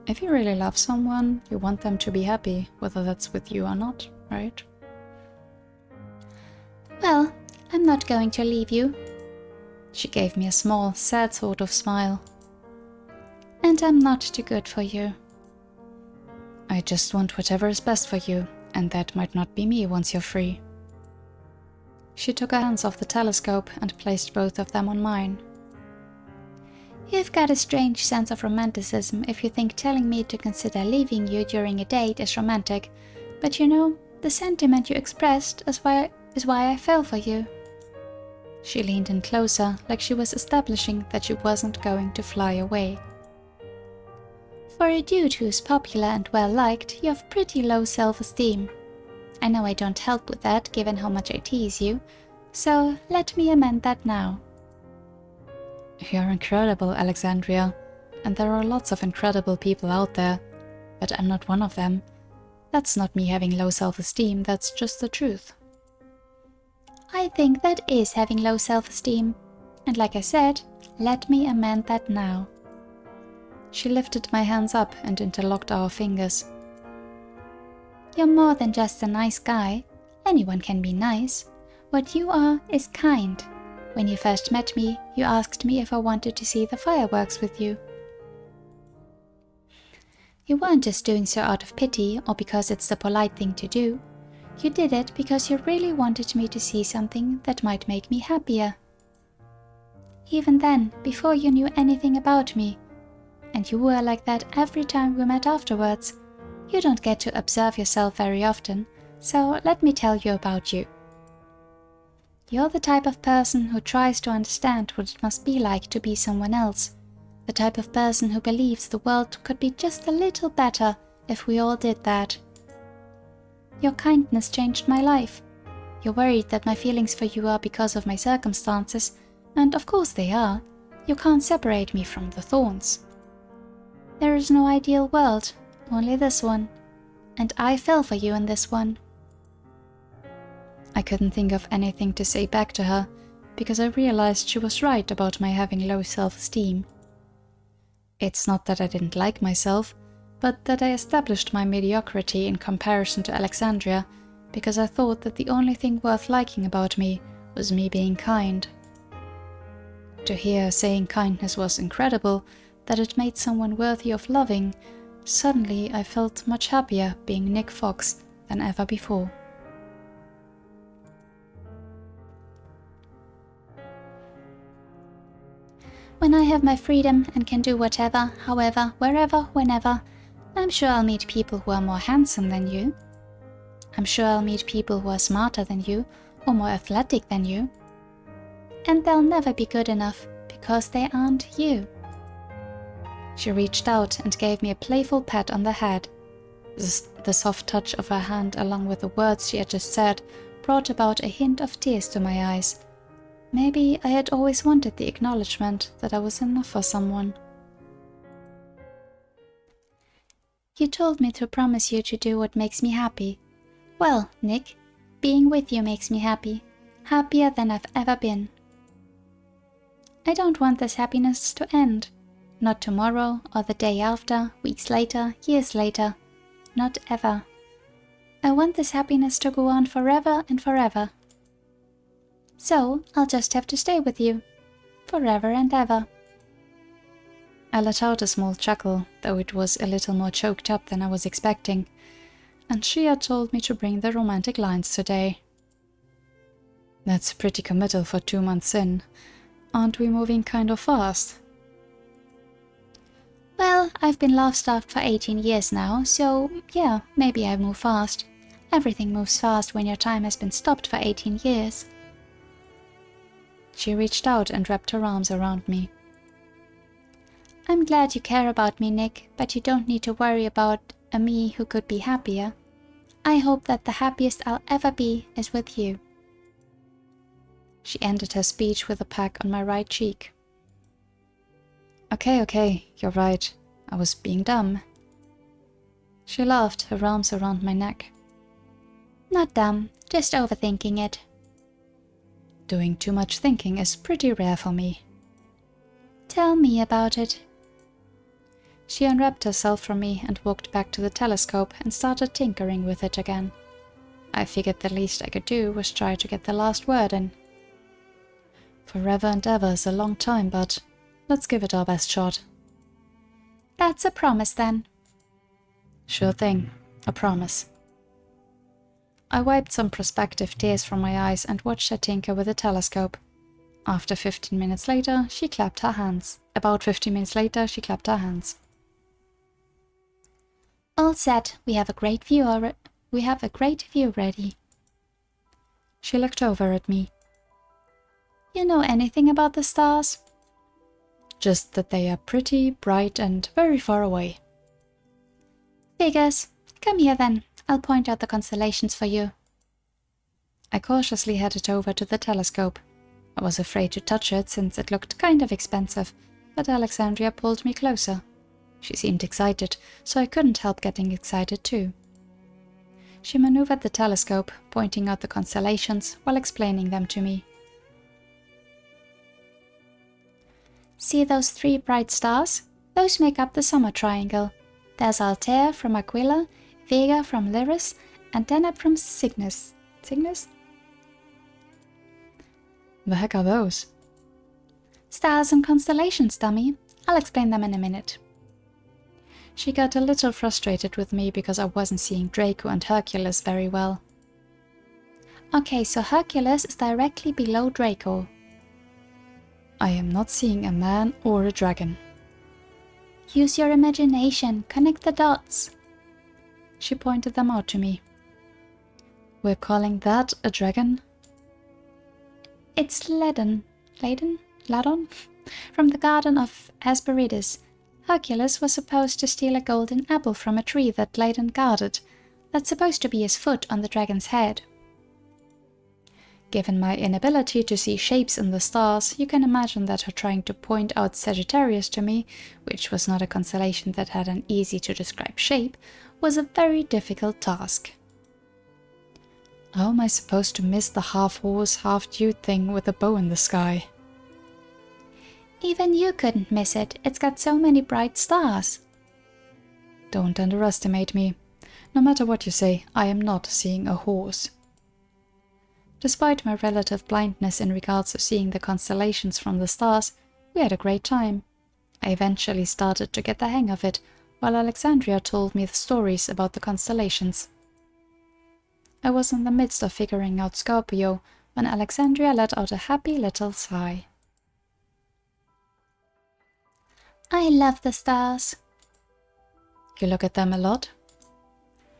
If you really love someone, you want them to be happy, whether that's with you or not, right? Well, I'm not going to leave you. She gave me a small, sad sort of smile. And I'm not too good for you. I just want whatever is best for you, and that might not be me once you're free. She took her hands off the telescope and placed both of them on mine. You've got a strange sense of romanticism if you think telling me to consider leaving you during a date is romantic, but you know, the sentiment you expressed is why I fell for you. She leaned in closer, like she was establishing that she wasn't going to fly away. For a dude who's popular and well-liked, you have pretty low self-esteem. I know I don't help with that, given how much I tease you, so let me amend that now. You're incredible, Alexandria, and there are lots of incredible people out there, but I'm not one of them. That's not me having low self-esteem, that's just the truth. I think that is having low self-esteem, and like I said, let me amend that now. She lifted my hands up and interlocked our fingers. You're more than just a nice guy. Anyone can be nice. What you are is kind. When you first met me, you asked me if I wanted to see the fireworks with you. You weren't just doing so out of pity or because it's the polite thing to do. You did it because you really wanted me to see something that might make me happier. Even then, before you knew anything about me. And you were like that every time we met afterwards. You don't get to observe yourself very often, so let me tell you about you. You're the type of person who tries to understand what it must be like to be someone else. The type of person who believes the world could be just a little better if we all did that. Your kindness changed my life. You're worried that my feelings for you are because of my circumstances, and of course they are. You can't separate me from the thorns. There is no ideal world, only this one. And I fell for you in this one. I couldn't think of anything to say back to her, because I realized she was right about my having low self-esteem. It's not that I didn't like myself, but that I established my mediocrity in comparison to Alexandria, because I thought that the only thing worth liking about me was me being kind. To hear her saying kindness was incredible, that it made someone worthy of loving, suddenly I felt much happier being Nick Fox than ever before. When I have my freedom and can do whatever, however, wherever, whenever, I'm sure I'll meet people who are more handsome than you. I'm sure I'll meet people who are smarter than you or more athletic than you. And they'll never be good enough because they aren't you. She reached out and gave me a playful pat on the head. The soft touch of her hand along with the words she had just said brought about a hint of tears to my eyes. Maybe I had always wanted the acknowledgement that I was enough for someone. You told me to promise you to do what makes me happy. Well, Nick, being with you makes me happy. Happier than I've ever been. I don't want this happiness to end. Not tomorrow or the day after, weeks later, years later. Not ever. I want this happiness to go on forever and forever. So, I'll just have to stay with you. Forever and ever. I let out a small chuckle, though it was a little more choked up than I was expecting, and she had told me to bring the romantic lines today. That's pretty committal for 2 months in. Aren't we moving kind of fast? Well, I've been love-starved for 18 years now, so yeah, maybe I move fast. Everything moves fast when your time has been stopped for 18 years. She reached out and wrapped her arms around me. I'm glad you care about me, Nick, but you don't need to worry about a me who could be happier. I hope that the happiest I'll ever be is with you. She ended her speech with a peck on my right cheek. Okay, you're right. I was being dumb. She laughed, her arms around my neck. Not dumb, just overthinking it. Doing too much thinking is pretty rare for me. Tell me about it. She unwrapped herself from me and walked back to the telescope and started tinkering with it again. I figured the least I could do was try to get the last word in. Forever and ever is a long time, but let's give it our best shot. That's a promise then. Sure thing, a promise. I wiped some prospective tears from my eyes and watched her tinker with the telescope. After 15 minutes later, she clapped her hands. About 15 minutes later, she clapped her hands. All set. We have a great view ready. She looked over at me. You know anything about the stars? Just that they are pretty, bright, and very far away. Figures. Come here then. I'll point out the constellations for you. I cautiously headed over to the telescope. I was afraid to touch it since it looked kind of expensive, but Alexandria pulled me closer. She seemed excited, so I couldn't help getting excited too. She maneuvered the telescope, pointing out the constellations while explaining them to me. See those 3 bright stars? Those make up the summer triangle. There's Altair from Aquila, Vega from Lyris, and Deneb from Cygnus. Cygnus? The heck are those? Stars and constellations, dummy. I'll explain them in a minute. She got a little frustrated with me because I wasn't seeing Draco and Hercules very well. Okay, so Hercules is directly below Draco. I am not seeing a man or a dragon. Use your imagination, connect the dots. She pointed them out to me. We're calling that a dragon? It's Ladon, from the garden of Hesperides. Hercules was supposed to steal a golden apple from a tree that Ladon guarded. That's supposed to be his foot on the dragon's head. Given my inability to see shapes in the stars, you can imagine that her trying to point out Sagittarius to me, which was not a constellation that had an easy-to-describe shape, was a very difficult task. How am I supposed to miss the half-horse, half-dude thing with a bow in the sky? Even you couldn't miss it. It's got so many bright stars. Don't underestimate me. No matter what you say, I am not seeing a horse. Despite my relative blindness in regards to seeing the constellations from the stars, we had a great time. I eventually started to get the hang of it, while Alexandria told me the stories about the constellations. I was in the midst of figuring out Scorpio when Alexandria let out a happy little sigh. I love the stars. You look at them a lot?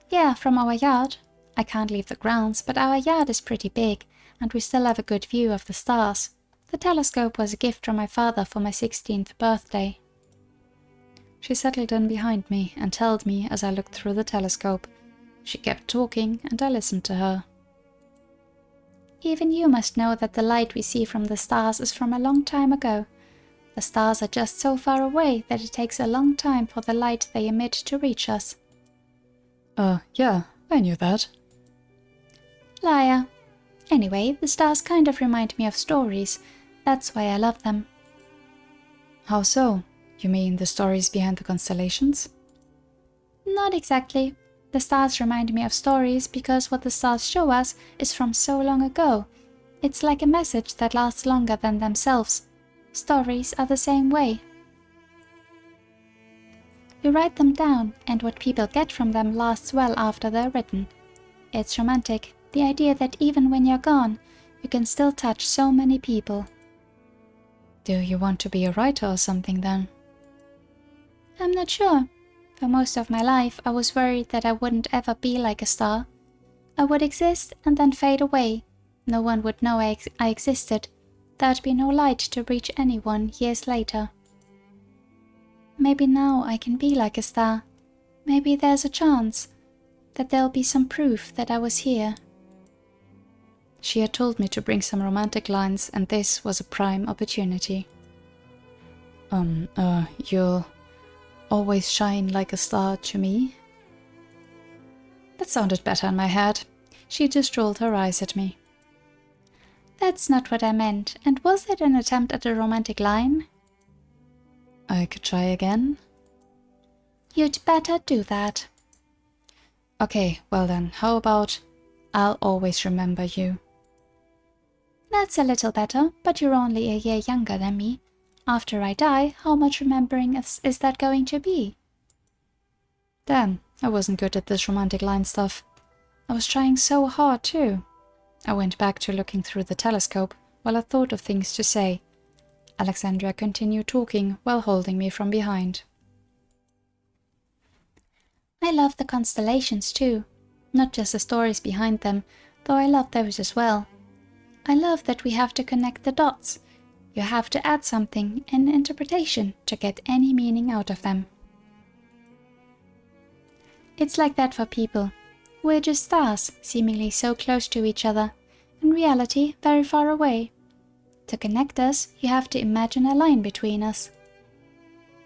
Yeah, from our yard. I can't leave the grounds, but our yard is pretty big, and we still have a good view of the stars. The telescope was a gift from my father for my 16th birthday. She settled in behind me and held me as I looked through the telescope. She kept talking, and I listened to her. Even you must know that the light we see from the stars is from a long time ago. The stars are just so far away that it takes a long time for the light they emit to reach us. Yeah, I knew that. Liar. Anyway, the stars kind of remind me of stories. That's why I love them. How so? You mean the stories behind the constellations? Not exactly. The stars remind me of stories because what the stars show us is from so long ago. It's like a message that lasts longer than themselves. Stories are the same way. We write them down, and what people get from them lasts well after they're written. It's romantic, the idea that even when you're gone, you can still touch so many people. Do you want to be a writer or something then? I'm not sure. For most of my life, I was worried that I wouldn't ever be like a star. I would exist and then fade away. No one would know I existed. There'd be no light to reach anyone years later. Maybe now I can be like a star. Maybe there's a chance that there'll be some proof that I was here. She had told me to bring some romantic lines, and this was a prime opportunity. You'll always shine like a star to me? That sounded better in my head. She just rolled her eyes at me. That's not what I meant, and was it an attempt at a romantic line? I could try again. You'd better do that. Okay, well then, how about I'll always remember you? That's a little better, but you're only a year younger than me. After I die, how much remembering is that going to be? Damn, I wasn't good at this romantic line stuff. I was trying so hard too. I went back to looking through the telescope while I thought of things to say. Alexandria continued talking while holding me from behind. I love the constellations too, not just the stories behind them, though I love those as well. I love that we have to connect the dots. You have to add something, an interpretation, to get any meaning out of them. It's like that for people. We're just stars, seemingly so close to each other, in reality very far away. To connect us, you have to imagine a line between us.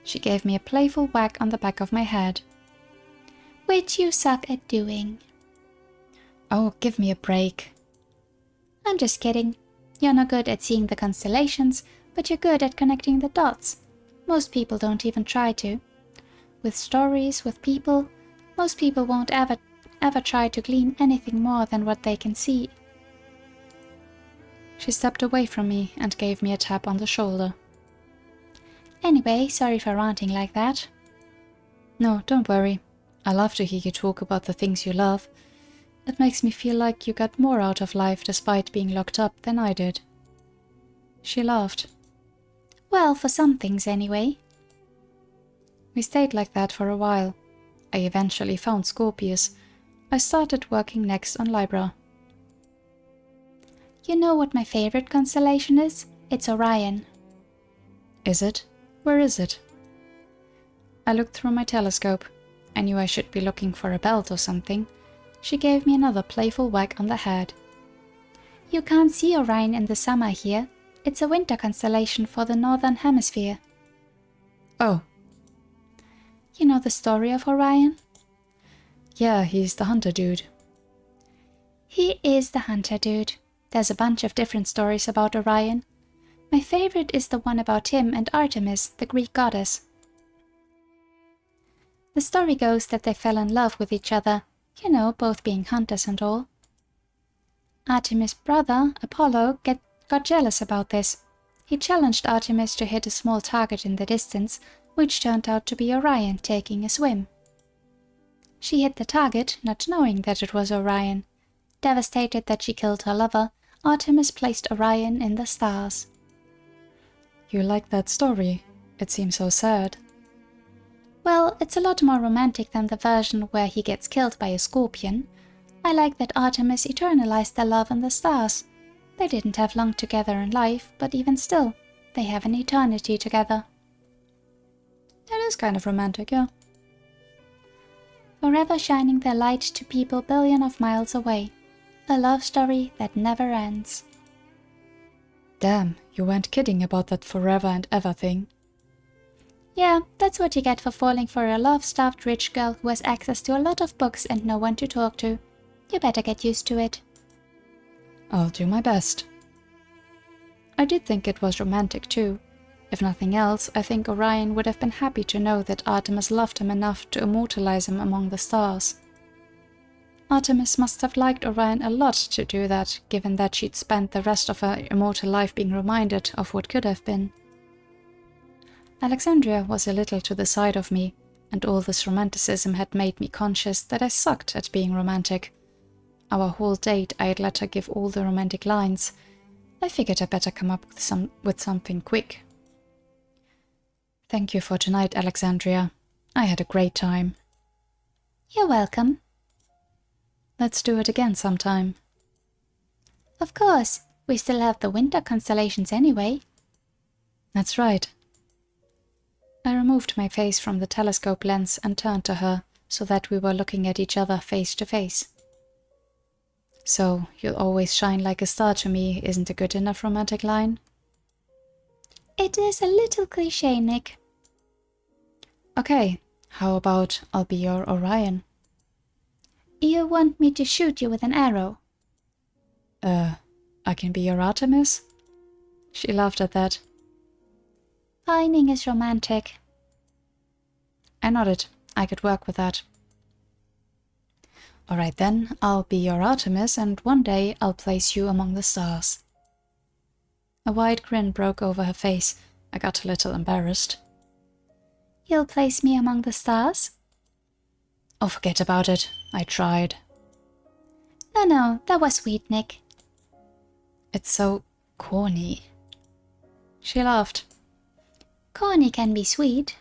She gave me a playful whack on the back of my head. Which you suck at doing. Oh, give me a break. I'm just kidding. You're not good at seeing the constellations, but you're good at connecting the dots. Most people don't even try to. With stories, with people, most people won't ever try to glean anything more than what they can see. She stepped away from me and gave me a tap on the shoulder. Anyway, sorry for ranting like that. No, don't worry. I love to hear you talk about the things you love. It makes me feel like you got more out of life despite being locked up than I did. She laughed. Well, for some things anyway. We stayed like that for a while. I eventually found Scorpius. I started working next on Libra. You know what my favorite constellation is? It's Orion. Is it? Where is it? I looked through my telescope. I knew I should be looking for a belt or something. She gave me another playful whack on the head. You can't see Orion in the summer here. It's a winter constellation for the northern hemisphere. Oh. You know the story of Orion? Yeah, he's the hunter dude. He is the hunter dude. There's a bunch of different stories about Orion. My favorite is the one about him and Artemis, the Greek goddess. The story goes that they fell in love with each other, you know, both being hunters and all. Artemis' brother, Apollo, got jealous about this. He challenged Artemis to hit a small target in the distance, which turned out to be Orion taking a swim. She hit the target, not knowing that it was Orion. Devastated that she killed her lover, Artemis placed Orion in the stars. You like that story? It seems so sad. Well, it's a lot more romantic than the version where he gets killed by a scorpion. I like that Artemis eternalized their love in the stars. They didn't have long together in life, but even still, they have an eternity together. That is kind of romantic, yeah. Forever shining their light to people billion of miles away. A love story that never ends. Damn, you weren't kidding about that forever and ever thing. Yeah, that's what you get for falling for a love-starved rich girl who has access to a lot of books and no one to talk to. You better get used to it. I'll do my best. I did think it was romantic too. If nothing else, I think Orion would have been happy to know that Artemis loved him enough to immortalize him among the stars. Artemis must have liked Orion a lot to do that, given that she'd spent the rest of her immortal life being reminded of what could have been. Alexandria was a little to the side of me, and all this romanticism had made me conscious that I sucked at being romantic. Our whole date I had let her give all the romantic lines. I figured I better come up with something quick. Thank you for tonight, Alexandria. I had a great time. You're welcome. Let's do it again sometime. Of course, we still have the winter constellations anyway. That's right. I removed my face from the telescope lens and turned to her, so that we were looking at each other face to face. So, you'll always shine like a star to me isn't a good enough romantic line? It is a little cliché, Nick. Okay, how about I'll be your Orion? You want me to shoot you with an arrow? I can be your Artemis? She laughed at that. Pining is romantic. I nodded. I could work with that. Alright then, I'll be your Artemis and one day I'll place you among the stars. A wide grin broke over her face. I got a little embarrassed. You'll place me among the stars? Oh, forget about it. I tried. No, that was sweet, Nick. It's so corny. She laughed. Corny can be sweet.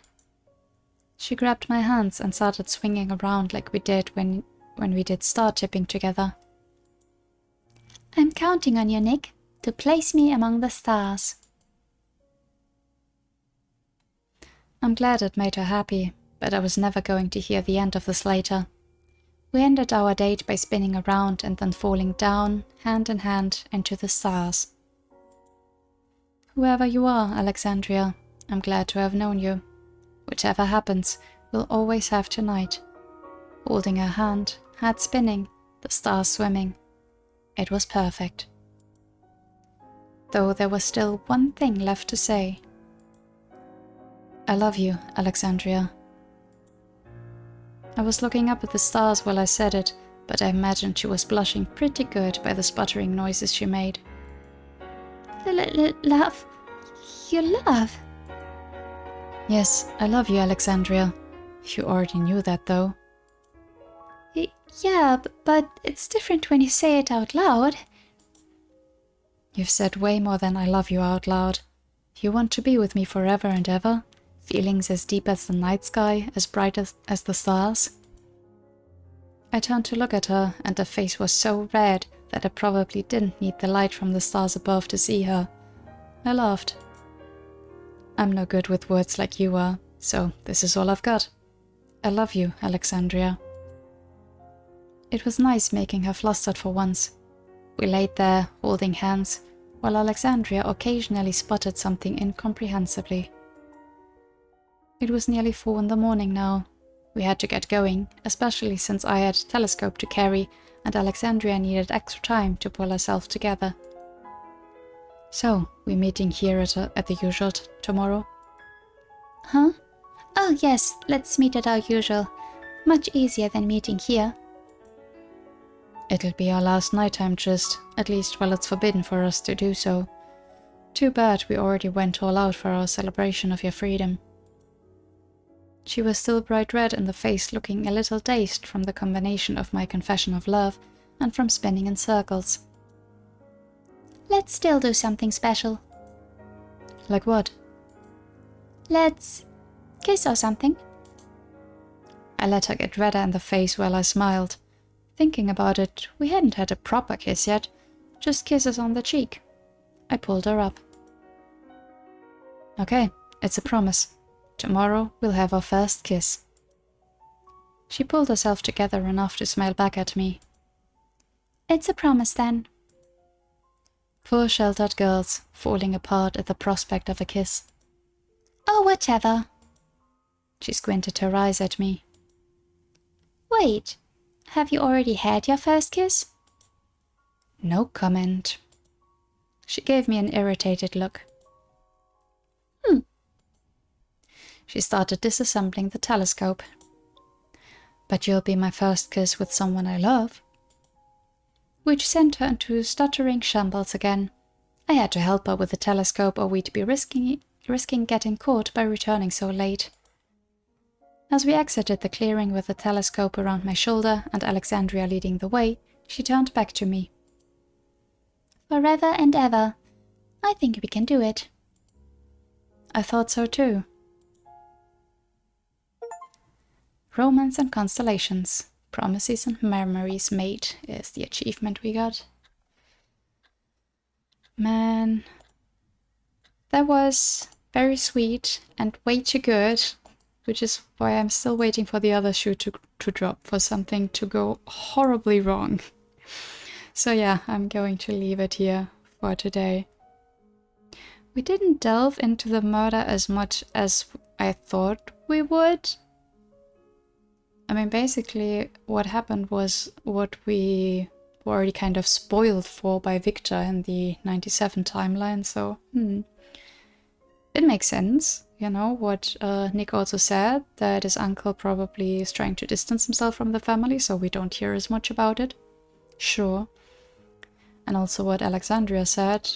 She grabbed my hands and started swinging around like we did when we did star tipping together. I'm counting on you, Nick, to place me among the stars. I'm glad it made her happy, but I was never going to hear the end of this later. We ended our date by spinning around and then falling down, hand in hand, into the stars. Whoever you are, Alexandria, I'm glad to have known you. Whichever happens, we'll always have tonight. Holding her hand, head spinning, the stars swimming. It was perfect. Though there was still one thing left to say. I love you, Alexandria. I was looking up at the stars while I said it, but I imagined she was blushing pretty good by the sputtering noises she made. Love? You love? Yes, I love you, Alexandria. You already knew that, though. Yeah, but it's different when you say it out loud. You've said way more than I love you out loud. You want to be with me forever and ever? Feelings as deep as the night sky, as bright as the stars? I turned to look at her, and her face was so red that I probably didn't need the light from the stars above to see her. I laughed. I'm no good with words like you are, so this is all I've got. I love you, Alexandria. It was nice making her flustered for once. We laid there, holding hands, while Alexandria occasionally sputtered something incomprehensibly. It was nearly 4 in the morning now. We had to get going, especially since I had a telescope to carry and Alexandria needed extra time to pull herself together. So, we meeting here at the usual tomorrow? Huh? Oh yes, let's meet at our usual. Much easier than meeting here. It'll be our last nighttime tryst, at least while it's forbidden for us to do so. Too bad we already went all out for our celebration of your freedom. She was still bright red in the face, looking a little dazed from the combination of my confession of love and from spinning in circles. Let's still do something special. Like what? Let's kiss or something. I let her get redder in the face while I smiled. Thinking about it, we hadn't had a proper kiss yet, just kisses on the cheek. I pulled her up. Okay, it's a promise. Tomorrow we'll have our first kiss. She pulled herself together enough to smile back at me. It's a promise then. Poor sheltered girls, falling apart at the prospect of a kiss. Oh, whatever. She squinted her eyes at me. Wait, have you already had your first kiss? No comment. She gave me an irritated look. She started disassembling the telescope. But you'll be my first kiss with someone I love. Which sent her into stuttering shambles again. I had to help her with the telescope or we'd be risking getting caught by returning so late. As we exited the clearing with the telescope around my shoulder and Alexandria leading the way, she turned back to me. Forever and ever. I think we can do it. I thought so too. Romance and constellations. Promises and memories made is the achievement we got. Man, that was very sweet and way too good, which is why I'm still waiting for the other shoe to drop, for something to go horribly wrong. So yeah, I'm going to leave it here for today. We didn't delve into the murder as much as I thought we would. I mean, basically, what happened was what we were already kind of spoiled for by Victor in the 97 timeline, so it makes sense, you know, what Nick also said, that his uncle probably is trying to distance himself from the family, so we don't hear as much about it. Sure. And also what Alexandria said,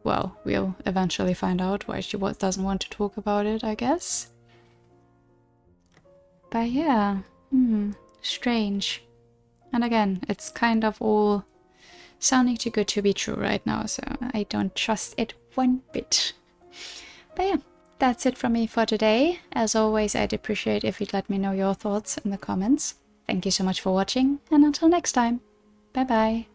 well, we'll eventually find out why she doesn't want to talk about it, I guess. But yeah, strange. And again, it's kind of all sounding too good to be true right now, so I don't trust it one bit. But yeah, that's it from me for today. As always, I'd appreciate if you'd let me know your thoughts in the comments. Thank you so much for watching, and until next time, bye bye.